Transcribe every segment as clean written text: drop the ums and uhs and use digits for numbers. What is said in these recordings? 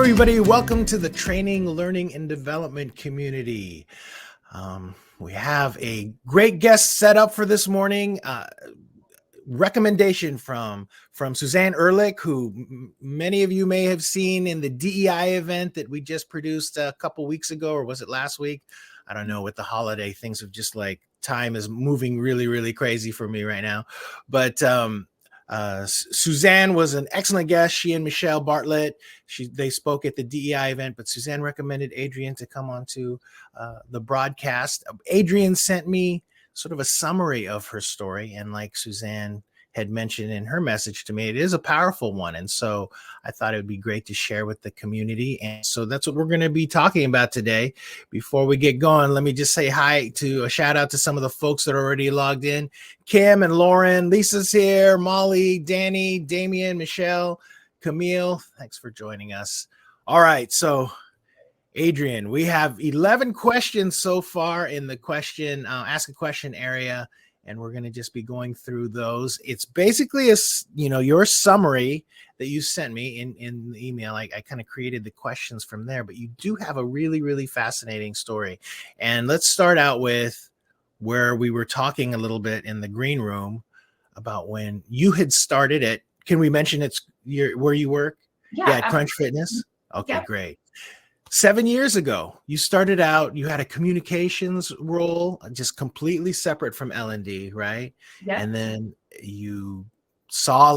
everybody. Welcome to the Training, Learning, and Development community. We have a great guest set up for this morning. Recommendation from Suzanne Ehrlich, who many of you may have seen in the DEI event that we just produced a couple weeks ago, or was it last week? I don't know. With the holiday, things have just like time is moving really, really crazy for me right now. But Suzanne was an excellent guest. She and Michelle Bartlett, they spoke at the DEI event, but Suzanne recommended Adrian to come on to the broadcast. Adrian sent me sort of a summary of her story. And like Suzanne had mentioned in her message to me, it is a powerful one. And so I thought it would be great to share with the community. And so that's what we're going to be talking about today. Before we get going, let me just say hi to a shout out to some of the folks that are already logged in. Kim and Lauren, Lisa's here, Molly, Danny, Damien, Michelle, Camille. Thanks for joining us. All right. So Adrian, we have 11 questions so far in the question, ask a question area, and we're going to just be going through those. It's basically your summary that you sent me in the email. I kind of created the questions from there, but you do have a really, really fascinating story. And let's start out with where we were talking a little bit in the green room about when you had started it. Can we mention where you work? Yeah, at Crunch Fitness. Okay, yeah. Great. 7 years ago, you started out, you had a communications role, just completely separate from L&D, right? Yeah. And then you saw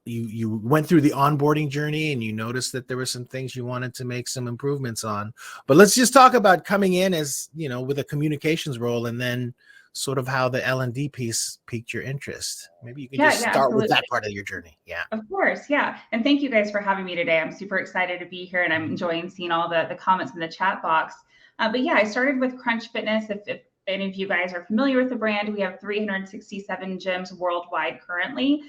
you went through the onboarding journey and you noticed that there were some things you wanted to make some improvements on. But let's just talk about coming in as, with a communications role and then sort of how the L&D piece piqued your interest. Maybe you can just start absolutely. with that part of your journey. Yeah. Of course. Yeah. And thank you guys for having me today. I'm super excited to be here and I'm enjoying seeing all the comments in the chat box. But yeah, I started with Crunch Fitness. If any of you guys are familiar with the brand, we have 367 gyms worldwide currently.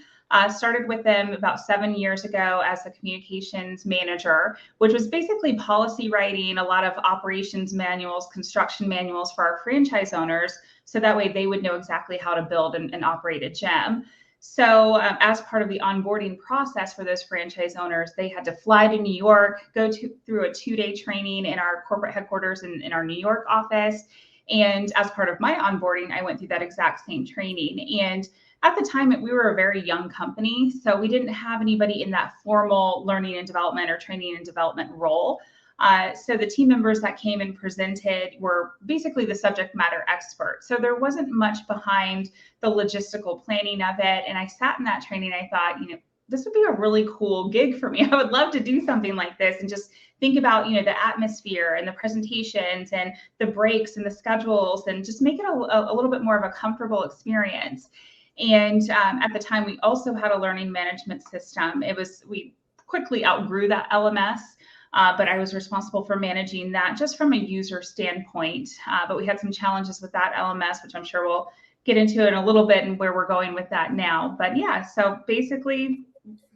Started with them about 7 years ago as a communications manager, which was basically policy writing, a lot of operations manuals, construction manuals for our franchise owners. So that way they would know exactly how to build and operate a gym. So as part of the onboarding process for those franchise owners, they had to fly to New York, go through a 2-day training in our corporate headquarters in our New York office. And as part of my onboarding, I went through that exact same training. And at the time, we were a very young company, so we didn't have anybody in that formal learning and development or training and development role. So the team members that came and presented were basically the subject matter experts. So there wasn't much behind the logistical planning of it. And I sat in that training, I thought, this would be a really cool gig for me. I would love to do something like this and just think about, the atmosphere and the presentations and the breaks and the schedules and just make it a little bit more of a comfortable experience. And at the time, we also had a learning management system. We quickly outgrew that LMS. But I was responsible for managing that just from a user standpoint. But we had some challenges with that LMS, which I'm sure we'll get into in a little bit and where we're going with that now. But yeah, so basically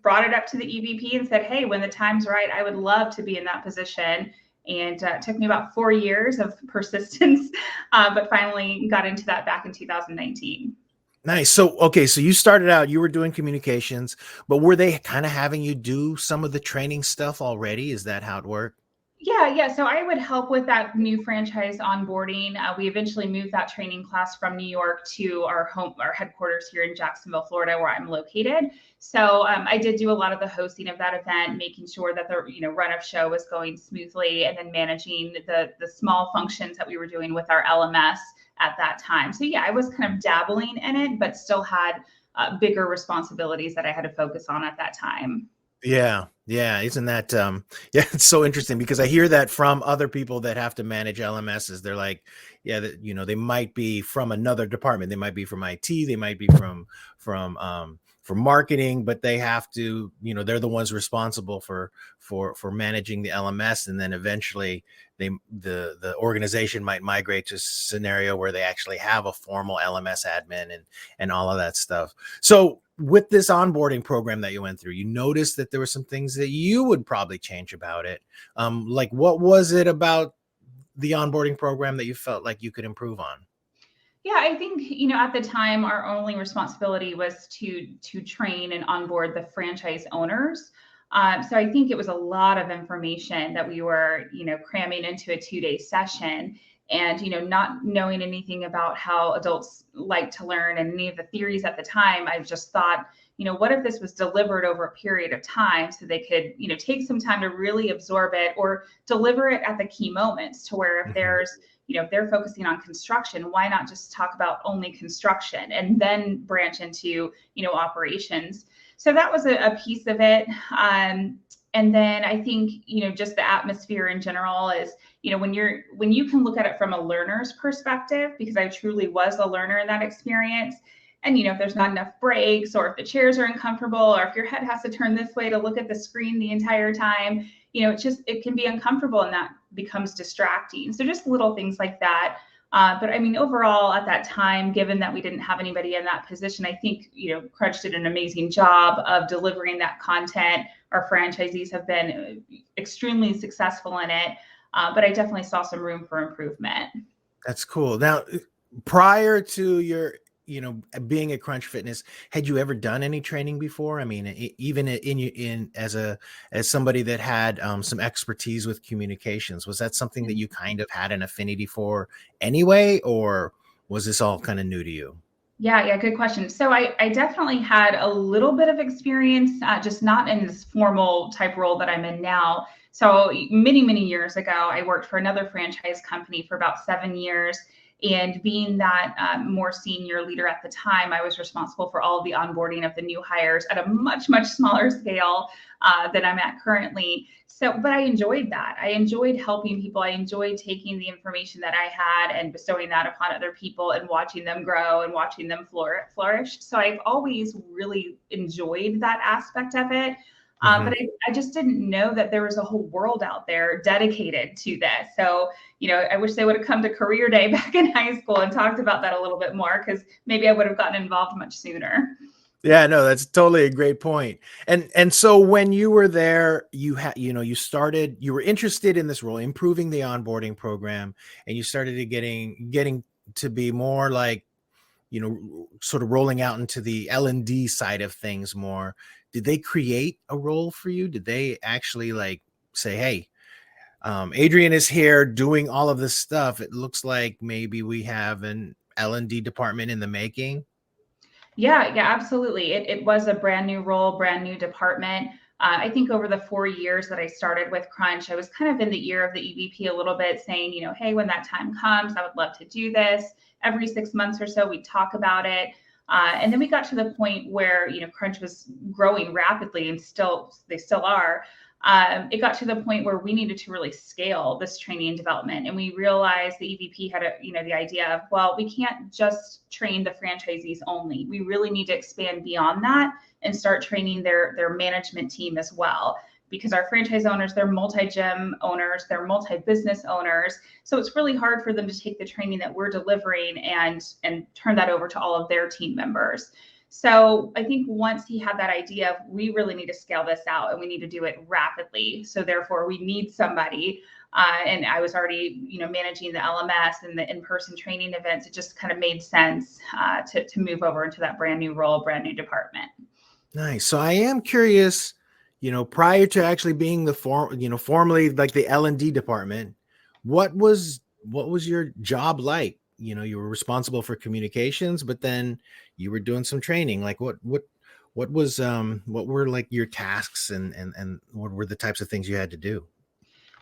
brought it up to the EVP and said, hey, when the time's right, I would love to be in that position. And it took me about 4 years of persistence, but finally got into that back in 2019. Nice. So you started out, you were doing communications, but were they kind of having you do some of the training stuff already? Is that how it worked? Yeah. So I would help with that new franchise onboarding. We eventually moved that training class from New York to our headquarters here in Jacksonville, Florida, where I'm located. So I did do a lot of the hosting of that event, making sure that the run of show was going smoothly, and then managing the small functions that we were doing with our LMS at that time. So yeah, I was kind of dabbling in it, but still had bigger responsibilities that I had to focus on at that time. Yeah. Isn't that, it's so interesting because I hear that from other people that have to manage LMSs. They're like, yeah, they might be from another department. They might be from IT. They might be from marketing, but they have to, they're the ones responsible for managing the LMS. And then eventually the organization might migrate to a scenario where they actually have a formal LMS admin and all of that stuff. So with this onboarding program that you went through, you noticed that there were some things that you would probably change about it. Like what was it about the onboarding program that you felt like you could improve on? Yeah, I think, at the time, our only responsibility was to train and onboard the franchise owners. So I think it was a lot of information that we were, cramming into a 2-day session. And, not knowing anything about how adults like to learn and any of the theories at the time, I just thought, what if this was delivered over a period of time so they could, take some time to really absorb it or deliver it at the key moments to where if there's, if they're focusing on construction, why not just talk about only construction and then branch into, operations? So that was a piece of it. And then I think, just the atmosphere in general is, when you can look at it from a learner's perspective, because I truly was a learner in that experience. And, if there's not enough breaks or if the chairs are uncomfortable or if your head has to turn this way to look at the screen the entire time, it can be uncomfortable and that becomes distracting. So just little things like that. But I mean, overall at that time, given that we didn't have anybody in that position, I think, Crunch did an amazing job of delivering that content. Our franchisees have been extremely successful in it. But I definitely saw some room for improvement. That's cool. Now, prior to your, being at Crunch Fitness, had you ever done any training before? I mean, even as somebody that had some expertise with communications, was that something that you kind of had an affinity for anyway, or was this all kind of new to you? Yeah, good question. So I definitely had a little bit of experience, just not in this formal type role that I'm in now. So many, many years ago, I worked for another franchise company for about 7 years. And being that more senior leader at the time, I was responsible for all of the onboarding of the new hires at a much, much smaller scale than I'm at currently. But I enjoyed that. I enjoyed helping people. I enjoyed taking the information that I had and bestowing that upon other people and watching them grow and watching them flourish. So I've always really enjoyed that aspect of it. But I just didn't know that there was a whole world out there dedicated to this. So, I wish they would have come to career day back in high school and talked about that a little bit more, because maybe I would have gotten involved much sooner. Yeah, no, that's totally a great point. And so when you were there, you had, you were interested in this role, improving the onboarding program, and you started to getting to be more like, sort of rolling out into the L&D side of things more. Did they create a role for you? Did they actually like say, hey, Adrian is here doing all of this stuff. It looks like maybe we have an L&D department in the making. Yeah, absolutely. It was a brand new role, brand new department. I think over the 4 years that I started with Crunch, I was kind of in the ear of the EVP a little bit saying, hey, when that time comes, I would love to do this. Every 6 months or so, we'd talk about it. And then we got to the point where, Crunch was growing rapidly and they still are. It got to the point where we needed to really scale this training and development. And we realized the EVP had the idea of, well, we can't just train the franchisees only. We really need to expand beyond that and start training their management team as well. Because our franchise owners, they're multi-gym owners, they're multi-business owners. So it's really hard for them to take the training that we're delivering and turn that over to all of their team members. So I think once he had that idea of, we really need to scale this out and we need to do it rapidly. So therefore we need somebody. And I was already, managing the LMS and the in-person training events. It just kind of made sense to move over into that brand new role, brand new department. Nice. So I am curious, prior to actually being formally like the L&D department, what was your job like? You were responsible for communications, but then you were doing some training. Like what were like your tasks and what were the types of things you had to do?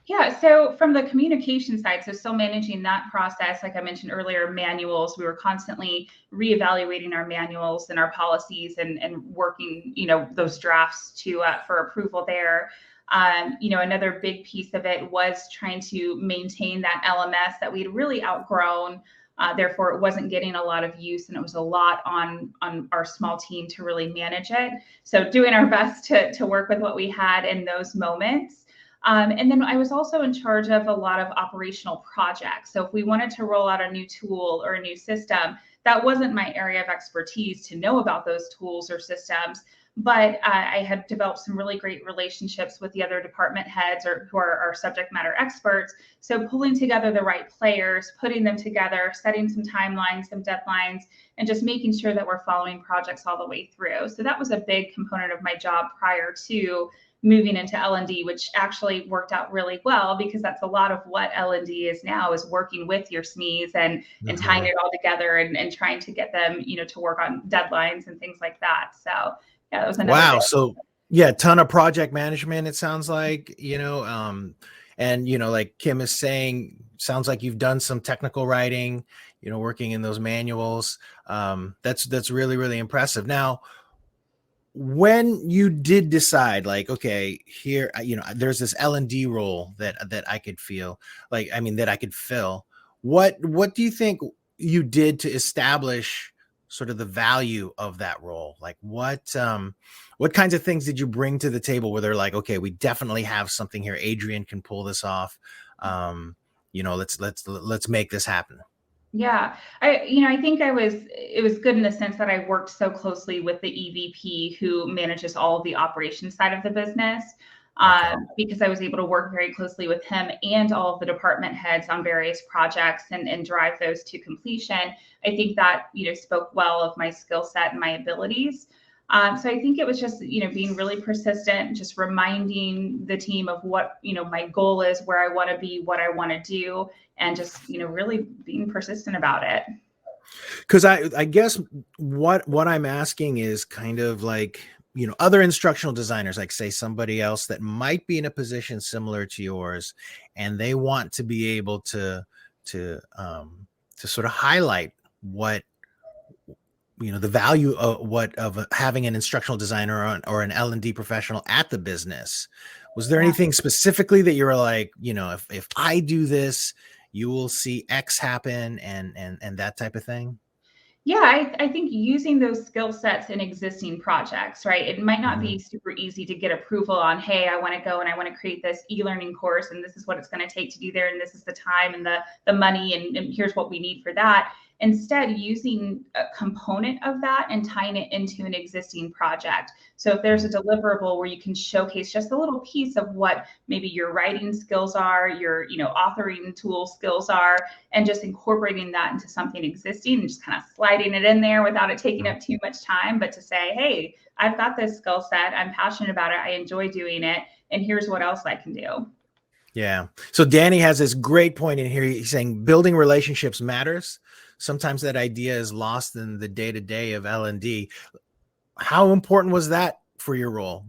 Yeah, so from the communication side, so still managing that process, like I mentioned earlier, manuals, we were constantly reevaluating our manuals and our policies and working, those drafts to for approval there. Another big piece of it was trying to maintain that LMS that we'd really outgrown. Therefore, it wasn't getting a lot of use, and it was a lot on our small team to really manage it. So doing our best to work with what we had in those moments. And then I was also in charge of a lot of operational projects. So if we wanted to roll out a new tool or a new system, that wasn't my area of expertise to know about those tools or systems. But I had developed some really great relationships with the other department heads who are our subject matter experts. So pulling together the right players, putting them together, setting some timelines, some deadlines, and just making sure that we're following projects all the way through. So that was a big component of my job prior to moving into L&D, which actually worked out really well, because that's a lot of what L&D is now, is working with your SMEs and tying it all together and trying to get them, to work on deadlines and things like that. So yeah, that was another Wow. big. So yeah, ton of project management, it sounds like, and like Kim is saying, sounds like you've done some technical writing, working in those manuals. That's really, really impressive. Now, when you did decide, like, okay, here, there's this L&D role that I could feel like, that I could fill. What do you think you did to establish sort of the value of that role? Like, what kinds of things did you bring to the table where they're like, okay, we definitely have something here. Adrian can pull this off. Let's make this happen. Yeah, I think it was good in the sense that I worked so closely with the EVP who manages all of the operations side of the business, Okay. because I was able to work very closely with him and all of the department heads on various projects and drive those to completion. I think that, spoke well of my skill set and my abilities. So I think it was just, being really persistent, just reminding the team of what, my goal is, where I want to be, what I want to do, and just, really being persistent about it. Because I guess what I'm asking is kind of like, other instructional designers, like say somebody else that might be in a position similar to yours, and they want to be able to sort of highlight what, the value of having an instructional designer or an L&D professional at the business. Was there Yeah. anything specifically that you were like, if I do this, you will see X happen and that type of thing? Yeah, I think using those skill sets in existing projects, right? It might not Mhm. be super easy to get approval on, hey, I want to go and I want to create this e-learning course, and this is what it's going to take to do there, and this is the time and the money, and here's what we need for that. Instead, using a component of that and tying it into an existing project. So if there's a deliverable where you can showcase just a little piece of what maybe your writing skills are, your authoring tool skills are, and just incorporating that into something existing and just kind of sliding it in there without it taking up too much time, but to say, hey, I've got this skill set, I'm passionate about it, I enjoy doing it, and here's what else I can do. Yeah. So Danny has this great point in here. He's saying building relationships matters. Sometimes that idea is lost in the day-to-day of L&D. How important was that for your role,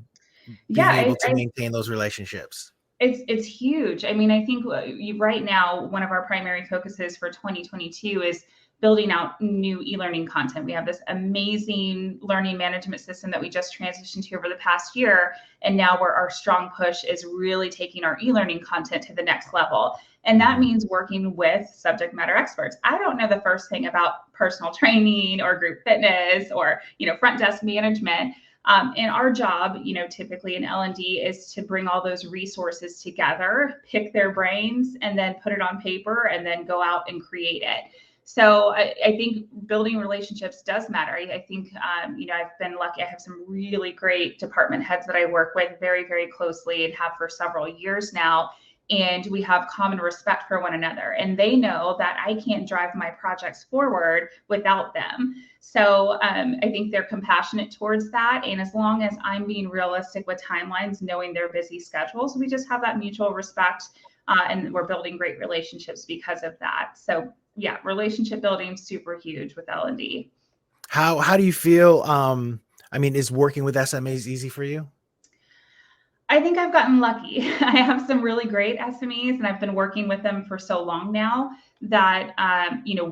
Yeah, being able to maintain those relationships? it's huge. I mean, I think right now, one of our primary focuses for 2022 is building out new e-learning content. We have this amazing learning management system that we just transitioned to over the past year. And now where our strong push is really taking our e-learning content to the next level. And that means working with subject matter experts. I don't know the first thing about personal training or group fitness or, front desk management. And our job, typically in L&D, is to bring all those resources together, pick their brains, and then put it on paper, and then go out and create it. So I think building relationships does matter. I think, I've been lucky. I have some really great department heads that I work with very, very closely and have for several years now. And we have common respect for one another. And they know that I can't drive my projects forward without them. So I think they're compassionate towards that. And as long as I'm being realistic with timelines, knowing their busy schedules, we just have that mutual respect. And we're building great relationships because of that. So yeah, relationship building is super huge with L&D. How do you feel? Is working with SMEs easy for you? I think I've gotten lucky. I have some really great SMEs, and I've been working with them for so long now that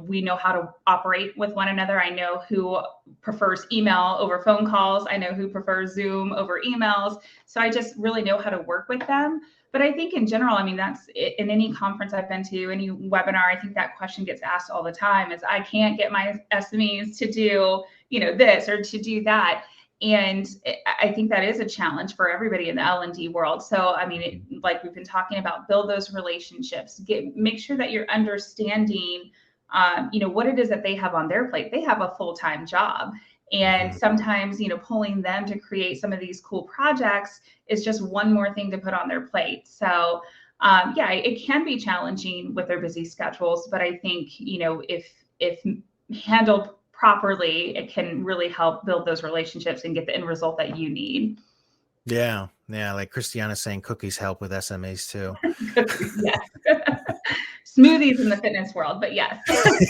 we know how to operate with one another. I know who prefers email over phone calls. I know who prefers Zoom over emails. So I just really know how to work with them. But I think in general, that's in any conference I've been to, any webinar, I think that question gets asked all the time is I can't get my SMEs to do, this or to do that. And I think that is a challenge for everybody in the L&D world. So, like we've been talking about, build those relationships, make sure that you're understanding, what it is that they have on their plate. They have a full-time job. And sometimes, pulling them to create some of these cool projects is just one more thing to put on their plate. So, it can be challenging with their busy schedules, but I think, if handled properly, it can really help build those relationships and get the end result that you need. Yeah. Yeah. Like Christiana saying cookies help with SMAs too. Yes. Smoothies in the fitness world, but yes.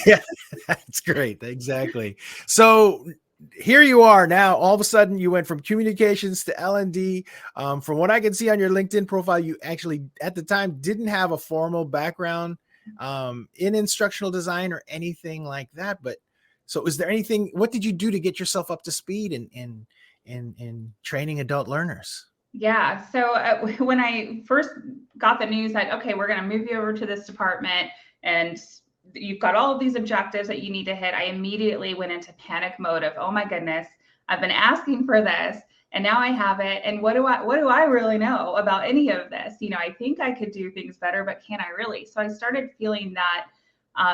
Yeah, that's great. Exactly. So here you are now. All of a sudden, you went from communications to L&D. From what I can see on your LinkedIn profile, you actually at the time didn't have a formal background in instructional design or anything like that. But so, is there anything? What did you do to get yourself up to speed in training adult learners? Yeah. So when I first got the news that, okay, we're going to move you over to this department and you've got all of these objectives that you need to hit, I immediately went into panic mode of, oh my goodness, I've been asking for this and now I have it. And what do I really know about any of this? I think I could do things better, but can I really? So I started feeling that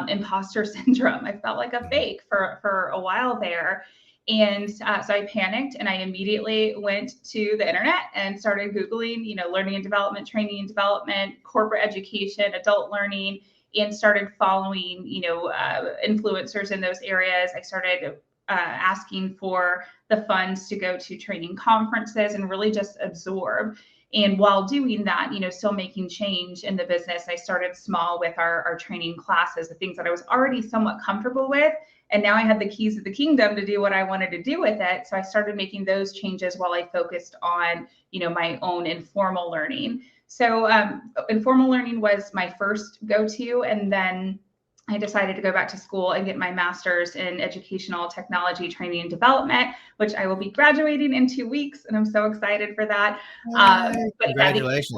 imposter syndrome. I felt like a fake for a while there. And so I panicked and I immediately went to the internet and started Googling, learning and development, training and development, corporate education, adult learning, and started following, influencers in those areas. I started asking for the funds to go to training conferences and really just absorb. And while doing that, still making change in the business, I started small with our training classes, the things that I was already somewhat comfortable with. And now I had the keys of the kingdom to do what I wanted to do with it. So I started making those changes while I focused on, my own informal learning. So informal learning was my first go-to. And then I decided to go back to school and get my master's in educational technology training and development, which I will be graduating in 2 weeks. And I'm so excited for that. But Congratulations.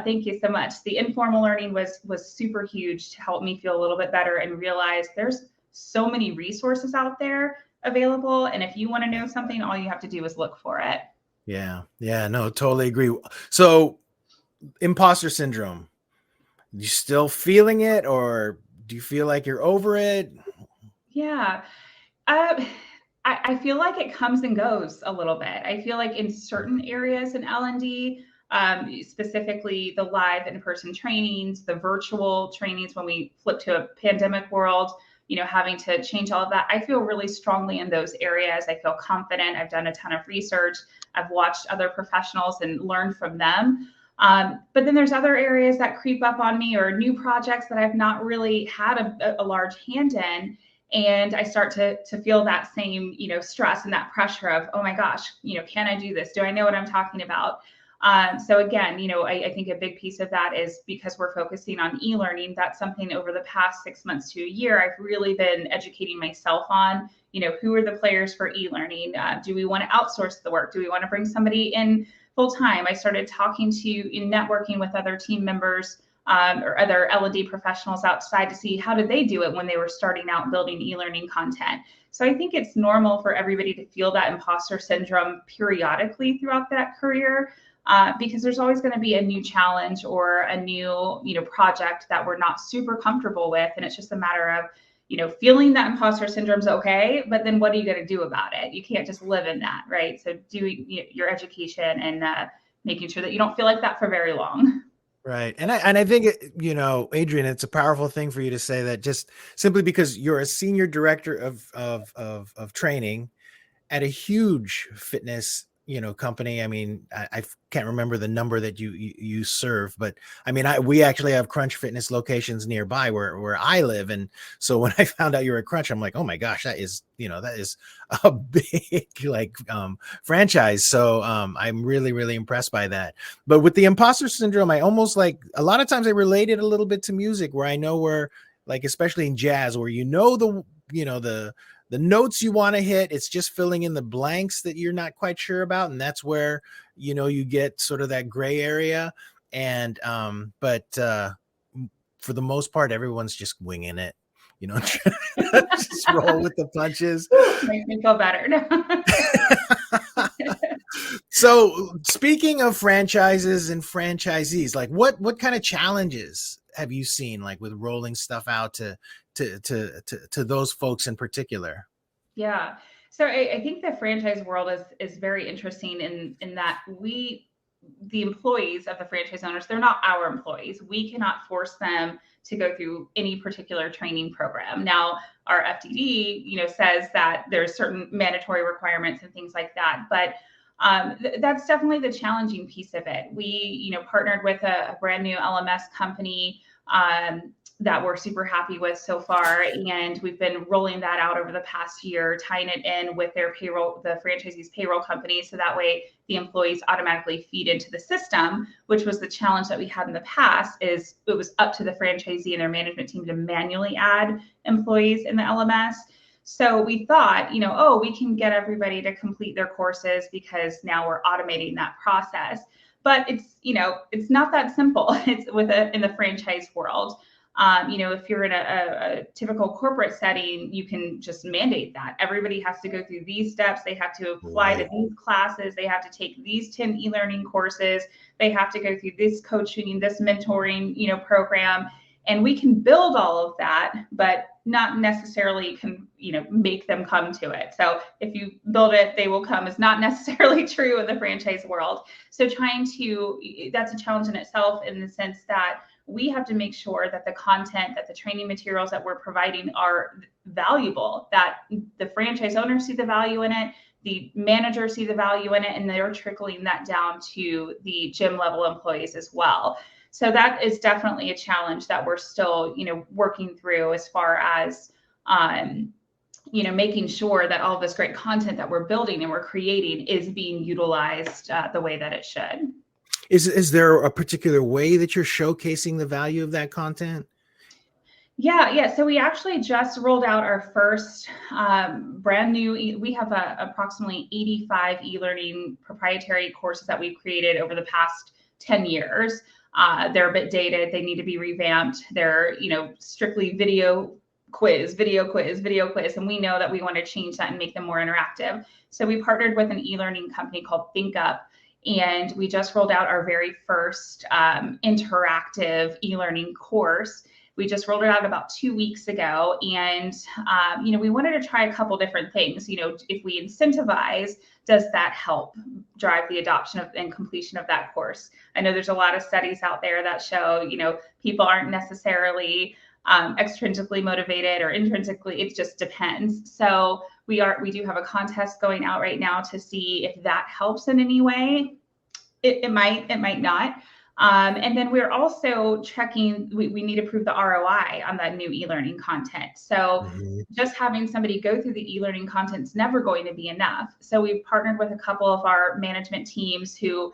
thank you so much. The informal learning was super huge to help me feel a little bit better and realize there's so many resources out there available. And if you want to know something, all you have to do is look for it. Yeah. Yeah. No, totally agree. So, imposter syndrome, you still feeling it, or do you feel like you're over it? Yeah. Uh, I feel like it comes and goes a little bit. I feel like in certain areas in L&D, specifically the live in-person trainings, the virtual trainings when we flip to a pandemic world, having to change all of that. I feel really strongly in those areas. I feel confident. I've done a ton of research. I've watched other professionals and learned from them. But then there's other areas that creep up on me or new projects that I've not really had a large hand in. And I start to feel that same, stress and that pressure of, oh my gosh, can I do this? Do I know what I'm talking about? So again, I think a big piece of that is because we're focusing on e-learning. That's something over the past 6 months to a year, I've really been educating myself on, who are the players for e-learning? Do we want to outsource the work? Do we want to bring somebody in full time? I started talking to, networking with other team members or other L&D professionals outside to see how did they do it when they were starting out building e-learning content. So I think it's normal for everybody to feel that imposter syndrome periodically throughout that career. Because there's always going to be a new challenge or a new, project that we're not super comfortable with. And it's just a matter of, feeling that imposter syndrome is okay, but then what are you going to do about it? You can't just live in that, right? So doing your education and making sure that you don't feel like that for very long. Right. And I think, Adrian, it's a powerful thing for you to say that just simply because you're a senior director of training at a huge fitness, company. I mean, I can't remember the number that you serve, but I mean, we actually have Crunch Fitness locations nearby where I live. And so when I found out you're at Crunch, I'm like, oh my gosh, that is a big franchise. So I'm really, really impressed by that. But with the imposter syndrome, I almost like a lot of times I relate it a little bit to music where I know where, like, especially in jazz, where the notes you want to hit, it's just filling in the blanks that you're not quite sure about. And that's where, you get sort of that gray area. And, but for the most part, everyone's just winging it, just roll with the punches. Makes me feel better. So speaking of franchises and franchisees, like what kind of challenges have you seen, like with rolling stuff out to those folks in particular? Yeah. So I think the franchise world is very interesting in that the employees of the franchise owners, they're not our employees. We cannot force them to go through any particular training program. Now, our FDD, says that there's certain mandatory requirements and things like that. But That's definitely the challenging piece of it. We, partnered with a brand new LMS company that we're super happy with so far. And we've been rolling that out over the past year, tying it in with their payroll, the franchisee's payroll company. So that way the employees automatically feed into the system, which was the challenge that we had in the past, is it was up to the franchisee and their management team to manually add employees in the LMS. So we thought, we can get everybody to complete their courses because now we're automating that process. But it's not that simple. It's in the franchise world. If you're in a typical corporate setting, you can just mandate that everybody has to go through these steps. They have to apply to these classes. They have to take these 10 e-learning courses. They have to go through this coaching, this mentoring, program. And we can build all of that, but not necessarily can, make them come to it. So if you build it, they will come is not necessarily true in the franchise world. So that's a challenge in itself, in the sense that we have to make sure that the content, that the training materials that we're providing are valuable, that the franchise owners see the value in it, the managers see the value in it, and they're trickling that down to the gym level employees as well. So that is definitely a challenge that we're still, working through, as far as, making sure that all of this great content that we're building and we're creating is being utilized the way that it should. Is there a particular way that you're showcasing the value of that content? Yeah. So we actually just rolled out our first brand new, we have approximately 85 e-learning proprietary courses that we've created over the past 10 years. They're a bit dated. They need to be revamped. They're, strictly video quiz. And we know that we want to change that and make them more interactive. So we partnered with an e-learning company called ThinkUp, and we just rolled out our very first interactive e-learning course. We just rolled it out about 2 weeks ago. And, we wanted to try a couple different things. If we incentivize, does that help drive the adoption and completion of that course? I know there's a lot of studies out there that show, people aren't necessarily extrinsically motivated or intrinsically, it just depends. So we do have a contest going out right now to see if that helps in any way. It might not. And then we're also checking, we need to prove the ROI on that new e-learning content. So just having somebody go through the e-learning content is never going to be enough. So we've partnered with a couple of our management teams who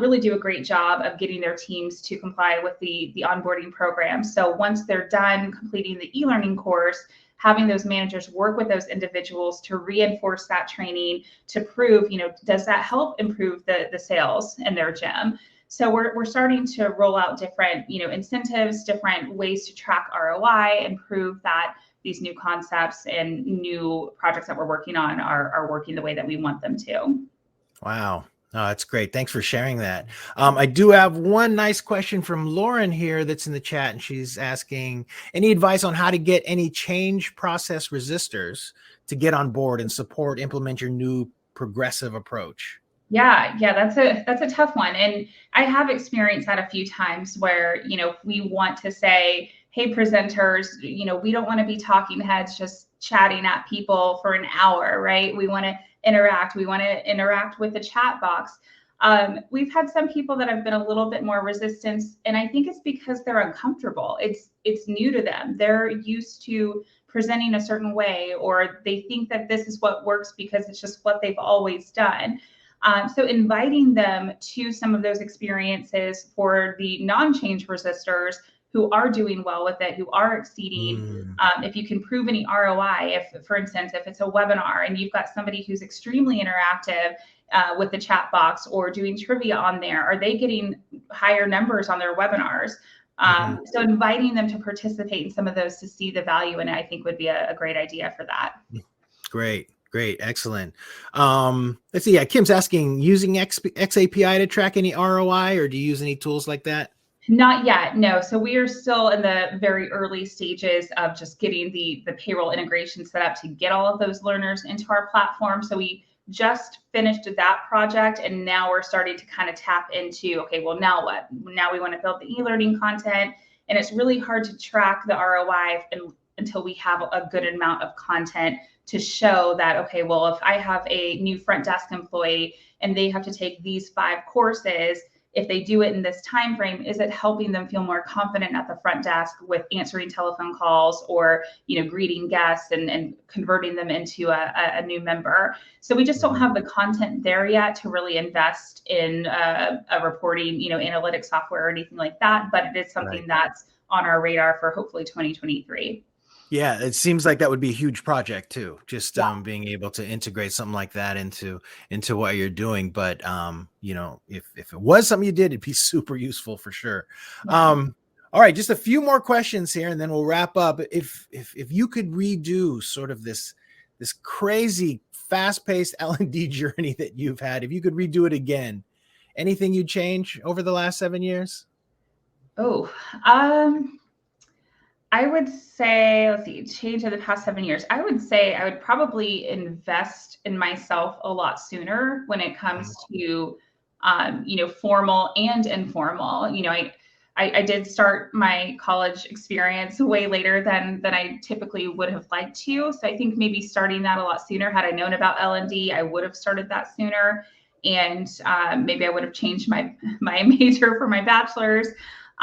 really do a great job of getting their teams to comply with the onboarding program. So once they're done completing the e-learning course, having those managers work with those individuals to reinforce that training, to prove, does that help improve the sales in their gym? So we're starting to roll out different, incentives, different ways to track ROI and prove that these new concepts and new projects that we're working on are working the way that we want them to. Wow. Oh, that's great. Thanks for sharing that. I do have one nice question from Lauren here that's in the chat, and she's asking any advice on how to get any change process resistors to get on board and implement your new progressive approach. Yeah, that's a tough one. And I have experienced that a few times where, we want to say, hey, presenters, we don't want to be talking heads just chatting at people for an hour, right? We want to interact. We want to interact with the chat box. We've had some people that have been a little bit more resistant, and I think it's because they're uncomfortable. It's new to them. They're used to presenting a certain way, or they think that this is what works because it's just what they've always done. So inviting them to some of those experiences for the non-change resistors who are doing well with it, who are exceeding, if you can prove any ROI, if, for instance, if it's a webinar and you've got somebody who's extremely interactive with the chat box or doing trivia on there, are they getting higher numbers on their webinars? So inviting them to participate in some of those to see the value in it, I think would be a great idea for that. Great. Excellent. Let's see. Yeah, Kim's asking, using XAPI to track any ROI, or do you use any tools like that? Not yet, no. So we are still in the very early stages of just getting the payroll integration set up to get all of those learners into our platform. So we just finished that project, and now we're starting to kind of tap into, okay, well, now what? Now we want to build the e-learning content, and it's really hard to track the ROI until we have a good amount of content to show that, okay, well, if I have a new front desk employee and they have to take these 5 courses, if they do it in this time frame, is it helping them feel more confident at the front desk with answering telephone calls or, greeting guests and converting them into a new member? So we just don't have the content there yet to really invest in a reporting, analytics software or anything like that. But it is something that's on our radar for hopefully 2023. Yeah, it seems like that would be a huge project too. Just being able to integrate something like that into what you're doing. But if it was something you did, it'd be super useful for sure. Yeah. All right, just a few more questions here, and then we'll wrap up. If you could redo sort of this crazy fast-paced L&D journey that you've had, if you could redo it again, anything you'd change over the last 7 years? I would say, let's see, change in the past 7 years. I would say I would probably invest in myself a lot sooner when it comes to, formal and informal. I did start my college experience way later than I typically would have liked to. So I think maybe starting that a lot sooner. Had I known about L&D, I would have started that sooner. And maybe I would have changed my major for my bachelor's.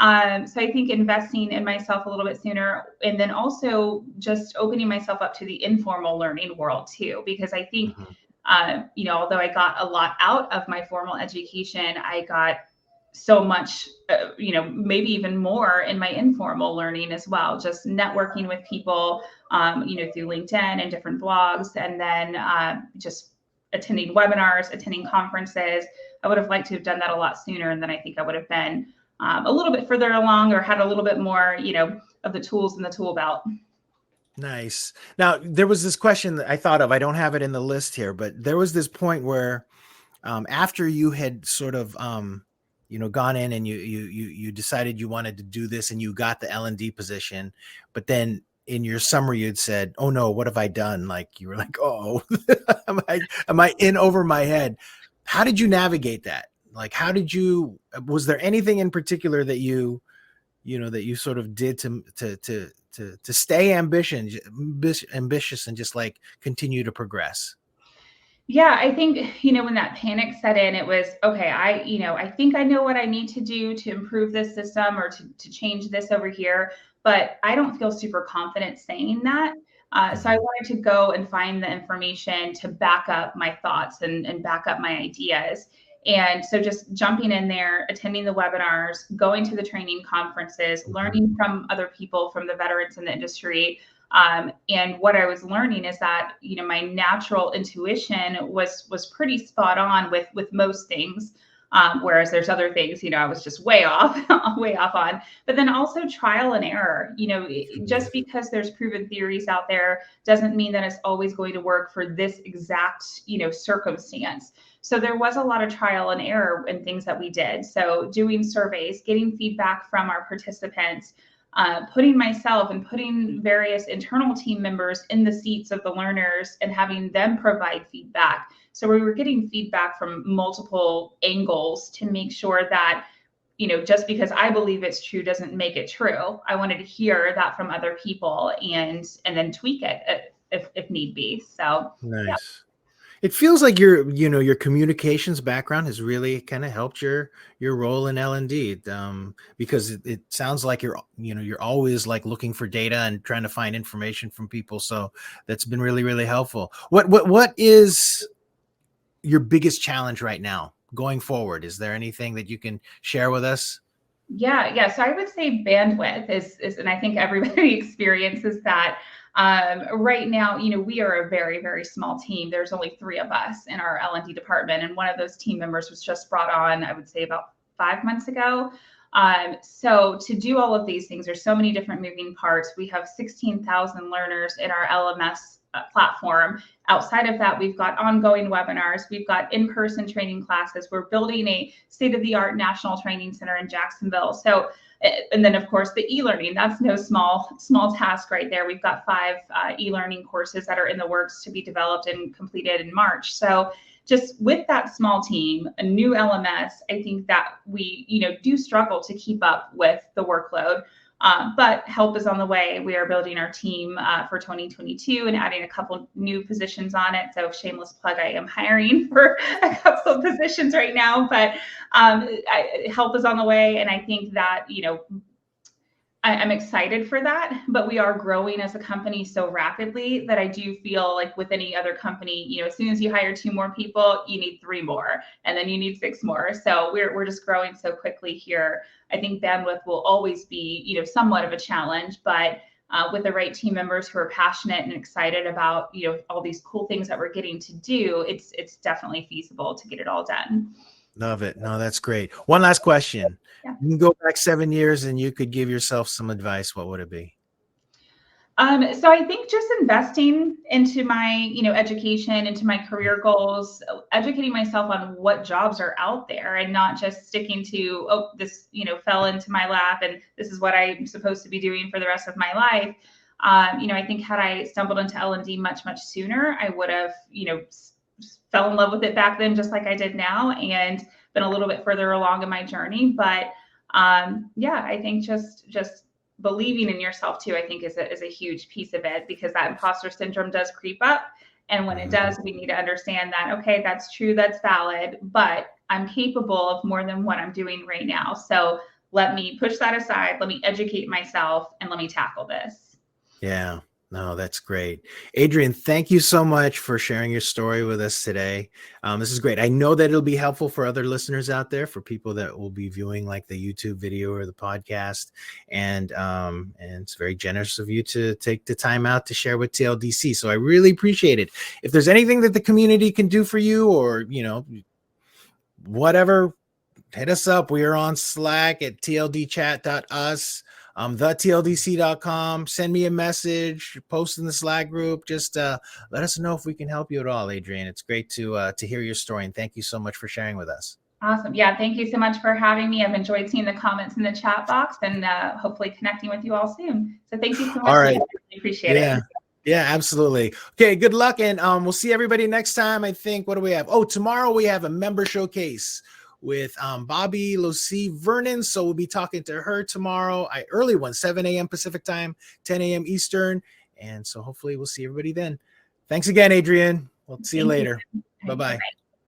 So I think investing in myself a little bit sooner, and then also just opening myself up to the informal learning world too, because I think, although I got a lot out of my formal education, I got so much, maybe even more in my informal learning as well, just networking with people, through LinkedIn and different blogs, and then just attending webinars, attending conferences. I would have liked to have done that a lot sooner, and then I think I would have been a little bit further along or had a little bit more, of the tools in the tool belt. Nice. Now, there was this question that I thought of. I don't have it in the list here, but there was this point where after you had sort of, gone in and you decided you wanted to do this and you got the L&D position, but then in your summary, you'd said, "Oh no, what have I done?" Like you were like, "Oh, am I in over my head?" How did you navigate that? Like, was there anything in particular that you sort of did to stay ambitious and just like continue to progress? Yeah, I think, when that panic set in, it was, okay, I think I know what I need to do to improve this system or to change this over here, but I don't feel super confident saying that. So I wanted to go and find the information to back up my thoughts and back up my ideas. And so just jumping in there, attending the webinars, going to the training conferences, learning from other people, from the veterans in the industry. And what I was learning is that, my natural intuition was pretty spot on with most things. Whereas there's other things, I was just way off, way off on. But then also trial and error. Just because there's proven theories out there doesn't mean that it's always going to work for this exact, circumstance. So there was a lot of trial and error in things that we did. So doing surveys, getting feedback from our participants, putting myself and putting various internal team members in the seats of the learners and having them provide feedback. So we were getting feedback from multiple angles to make sure that, just because I believe it's true doesn't make it true. I wanted to hear that from other people and then tweak it if need be. So Nice. yeah. It feels like your communications background has really kind of helped your role in L&D, because it sounds like you're always like looking for data and trying to find information from people. So that's been really, really helpful. What is your biggest challenge right now going forward? Is there anything that you can share with us? Yeah. So I would say bandwidth is, and I think everybody experiences that. Right now, we are a very, very small team. There's only 3 of us in our L&D department, and one of those team members was just brought on, I would say, about 5 months ago. So to do all of these things, there's so many different moving parts. We have 16,000 learners in our LMS platform. Outside of that, we've got ongoing webinars. We've got in-person training classes. We're building a state-of-the-art national training center in Jacksonville. So, and then of course the e-learning, that's no small task right there. We've got 5 e-learning courses that are in the works to be developed and completed in March. So just with that small team, a new LMS, I think that we, do struggle to keep up with the workload. But help is on the way. We are building our team for 2022 and adding a couple new positions on it. So shameless plug, I am hiring for a couple of positions right now, but help is on the way. And I think that, I'm excited for that, but we are growing as a company so rapidly that I do feel like with any other company, as soon as you hire 2 more people, you need 3 more, and then you need 6 more. So we're just growing so quickly here. I think bandwidth will always be, somewhat of a challenge, but with the right team members who are passionate and excited about, all these cool things that we're getting to do, it's definitely feasible to get it all done. Love it. No, that's great. One last question. Yeah. You can go back 7 years and you could give yourself some advice. What would it be? So I think just investing into my, education, into my career goals, educating myself on what jobs are out there and not just sticking to, oh, this, fell into my lap and this is what I'm supposed to be doing for the rest of my life. I think had I stumbled into L&D much, much sooner, I would have, fell in love with it back then, just like I did now, and been a little bit further along in my journey. But I think just believing in yourself too, I think is a huge piece of it, because that imposter syndrome does creep up. And when it does, we need to understand that, okay, that's true, that's valid, but I'm capable of more than what I'm doing right now. So let me push that aside, let me educate myself, and let me tackle this. Yeah, no, that's great. Adrian, thank you so much for sharing your story with us today. This is great. I know that it'll be helpful for other listeners out there, for people that will be viewing like the YouTube video or the podcast. And it's very generous of you to take the time out to share with TLDC. So I really appreciate it. If there's anything that the community can do for you, or, whatever, hit us up. We are on Slack at tldchat.us. TheTLDC.com. Send me a message, post in the Slack group. Just let us know if we can help you at all, Adrian. It's great to hear your story, and thank you so much for sharing with us. Awesome. Yeah, thank you so much for having me. I've enjoyed seeing the comments in the chat box, and hopefully connecting with you all soon. So thank you so much. All right. I appreciate it. Yeah, absolutely. Okay, good luck, and we'll see everybody next time. I think, what do we have? Oh, tomorrow we have a member showcase with Bobby Losi Vernon. So we'll be talking to her tomorrow. Early one, 7 a.m. Pacific time, 10 a.m. Eastern. And so hopefully we'll see everybody then. Thanks again, Adrian. We'll see you later. Bye-bye.